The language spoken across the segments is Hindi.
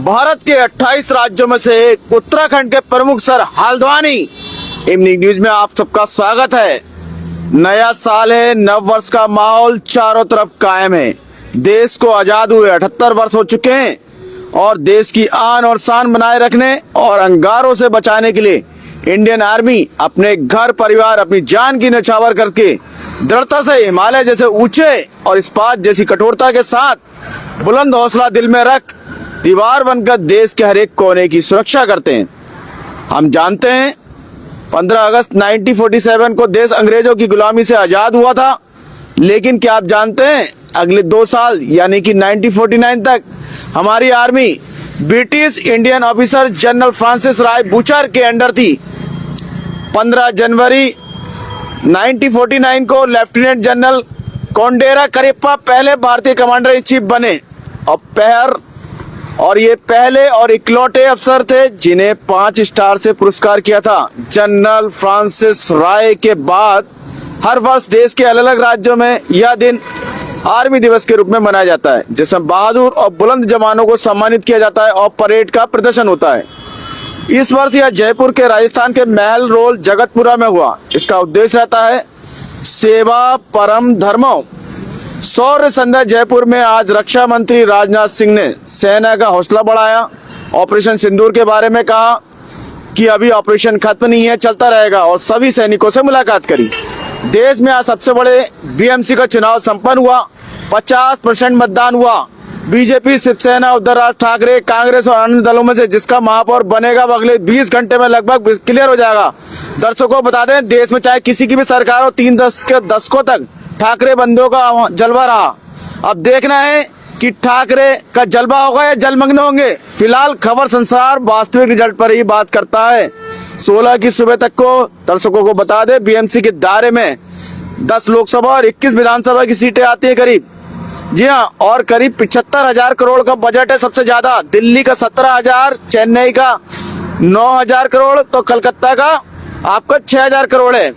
भारत के 28 राज्यों में से एक उत्तराखंड के प्रमुख शहर हल्द्वानी इवनिंग न्यूज में आप सबका स्वागत है। नया साल है, नव वर्ष का माहौल चारों तरफ कायम है। देश को आजाद हुए 78 वर्ष हो चुके हैं और देश की आन और शान बनाए रखने और अंगारों से बचाने के लिए इंडियन आर्मी अपने घर परिवार अपनी जान की न्यौछावर करके दृढ़ता से हिमालय जैसे ऊंचे और इस्पात जैसी कठोरता के साथ बुलंद हौसला दिल में रख दीवार बनकर देश के हर एक कोने की सुरक्षा करते हैं। हम जानते हैं 15 अगस्त 1947 को देश अंग्रेजों की गुलामी से आजाद हुआ था, लेकिन क्या आप जानते हैं अगले 2 साल यानी कि 1949 तक हमारी army British Indian officer general Francis Roy Bucher के अंडर थी। 15 जनवरी 1949 को लेफ्टिनेंट जनरल कोंडेरा करिप्पा पहले भारतीय कमांडर इन चीफ बने और ये पहले और इकलौते अफसर थे जिन्हें 5 स्टार से पुरस्कार किया था। जनरल फ्रांसिस राय के बाद हर वर्ष देश के अलग अलग राज्यों में यह दिन आर्मी दिवस के रूप में मनाया जाता है, जिसमें बहादुर और बुलंद जवानों को सम्मानित किया जाता है और परेड का प्रदर्शन होता है। इस वर्ष यह जयपुर के राजस्थान के महल रोड जगतपुरा में हुआ। इसका उद्देश्य रहता है सेवा परम धर्मो। शौर्य संध्या जयपुर में आज रक्षा मंत्री राजनाथ सिंह ने सेना का हौसला बढ़ाया। ऑपरेशन सिंदूर के बारे में कहा कि अभी ऑपरेशन खत्म नहीं है, चलता रहेगा, और सभी सैनिकों से मुलाकात करी। देश में आज सबसे बड़े बीएमसी का चुनाव संपन्न हुआ। 50% मतदान हुआ। बीजेपी, शिवसेना, उद्धव राज ठाकरे, कांग्रेस और अन्य दलों में से जिसका महापौर बनेगा वो अगले 20 घंटे में लगभग क्लियर हो जाएगा। दर्शकों बता दें, देश में चाहे किसी की भी सरकार हो, 3 दशकों तक ठाकरे बंदों का जलवा रहा। अब देखना है कि ठाकरे का जलवा होगा या जलमग्न होंगे। फिलहाल खबर संसार वास्तविक रिजल्ट पर ही बात करता है। 16 की सुबह तक को दर्शकों को बता दें, बीएमसी के दायरे में 10 लोकसभा और 21 विधानसभा की सीटें आती है करीब। जी हाँ, और करीब 75,000 करोड़ का बजट है सबसे ज्यादा। दिल्ली का 17,000, चेन्नई का 9,000 करोड़, तो कलकत्ता का आपका 6,000 करोड़ है।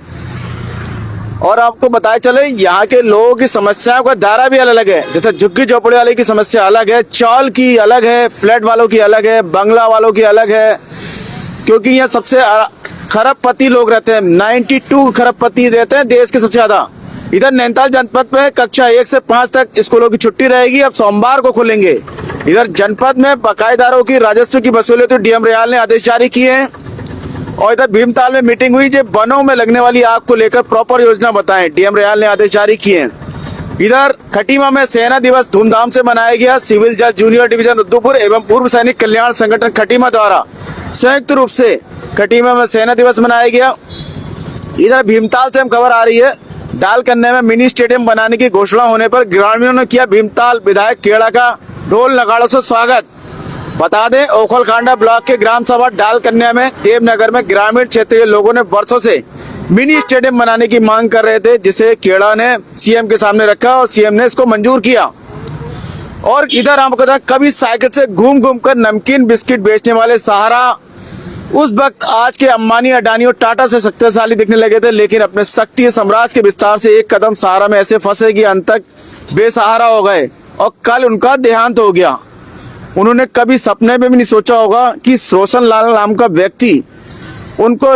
और आपको बताए चले, यहाँ के लोगों की समस्याओं का दायरा भी अलग है। जैसे झुग्गी झोपड़ी वाले की समस्या अलग है, चौल की अलग है, फ्लैट वालों की अलग है, बंगला वालों की अलग है, क्योंकि यहाँ सबसे खरबपति लोग रहते हैं। 92 खरबपति रहते हैं देश के सबसे ज्यादा। इधर नैनीताल जनपद में कक्षा 1 से 5 तक स्कूलों की छुट्टी रहेगी, अब सोमवार को खुलेंगे। इधर जनपद में बकायेदारों की राजस्व की वसूली तो डीएम रियाल ने आदेश जारी किए हैं। और इधर भीमताल में मीटिंग हुई, जो वनों में लगने वाली आग को लेकर प्रॉपर योजना बताएं, डीएम रियाल ने आदेश जारी किए हैं। इधर खटीमा में सेना दिवस धूमधाम से मनाया गया। सिविल जज जूनियर डिवीजन उद्धवपुर एवं पूर्व सैनिक कल्याण संगठन खटीमा द्वारा संयुक्त रूप से खटीमा में सेना दिवस मनाया गया। इधर भीमताल से हम खबर आ रही है, डालकन्या में मिनी स्टेडियम बनाने की घोषणा होने पर ग्रामीणों ने किया भीमताल विधायक केड़ा का ढोल नगाड़ों से स्वागत। बता दें, ओखलकांडा ब्लॉक के ग्राम सभा डालकन्या में देवनगर में ग्रामीण क्षेत्र के लोगों ने वर्षों से मिनी स्टेडियम बनाने की मांग कर रहे थे, जिसे केड़ा ने सीएम के सामने रखा और सीएम ने इसको मंजूर किया। और इधर आपको पता, कभी साइकिल से घूम घूम कर नमकीन बिस्किट बेचने वाले सहारा उस वक्त आज के अंबानी, अडानी और टाटा से शक्तिशाली दिखने लगे थे, लेकिन अपने शक्ति साम्राज्य के विस्तार से एक कदम सहारा में ऐसे फंसे कि अंत तक बेसहारा हो गए और कल उनका देहांत हो गया। उन्होंने कभी सपने में भी नहीं सोचा होगा कि रोशन लाल नाम का व्यक्ति उनको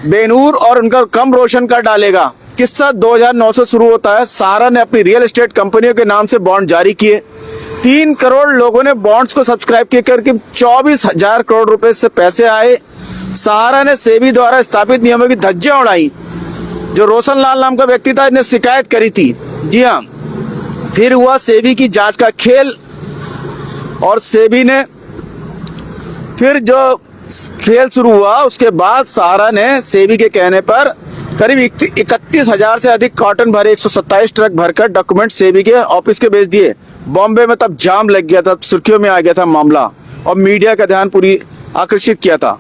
बेनूर और उनका कम रोशन कर डालेगा। किस्सा 2009 से शुरू होता है। सहारा ने अपनी रियल एस्टेट कंपनियों के नाम से बॉन्ड जारी किए। 3 करोड़ लोगों ने बॉन्ड्स को सब्सक्राइब किए, करके 24,000 करोड़ रुपए से पैसे आए। सहारा ने सेबी द्वारा स्थापित नियमों की धज्जियां उड़ाई। जो रोशन लाल नाम का व्यक्ति था, इसने शिकायत करी थी। जी हाँ, फिर हुआ सेबी की जांच का खेल और सेबी ने फिर जो खेल शुरू हुआ, उसके बाद सहारा ने सेबी के कहने पर करीब 31,000 से अधिक कॉटन भरे 127 ट्रक भरकर डॉक्यूमेंट सेबी के ऑफिस के भेज दिए। बॉम्बे में तब जाम लग गया था, सुर्खियों में आ गया था मामला और मीडिया का ध्यान पूरी आकर्षित किया था।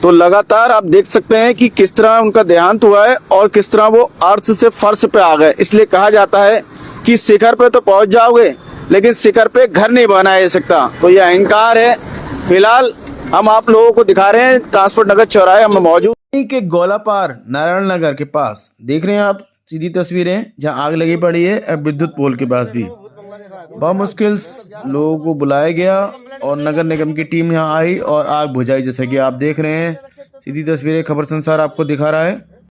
तो लगातार आप देख सकते हैं कि किस तरह उनका देहांत हुआ है और किस तरह वो अर्श से फर्श पे आ गए। इसलिए कहा जाता है कि शिखर पे तो पहुंच जाओगे, लेकिन शिखर पे घर नहीं बनाया जा सकता। तो ये अहंकार है। फिलहाल हम आप लोगों को दिखा रहे हैं ट्रांसपोर्ट नगर चौराहे हम मौजूद के गोलापार नारायण नगर के पास। देख रहे हैं आप सीधी तस्वीरें, जहां आग लगी पड़ी है विद्युत पोल के पास भी। बहुत मुश्किल लोगों को बुलाया गया और नगर निगम की टीम यहाँ आई और आग बुझाई, जैसे कि आप देख रहे हैं। सीधी तस्वीरें खबर संसार आपको दिखा रहा है।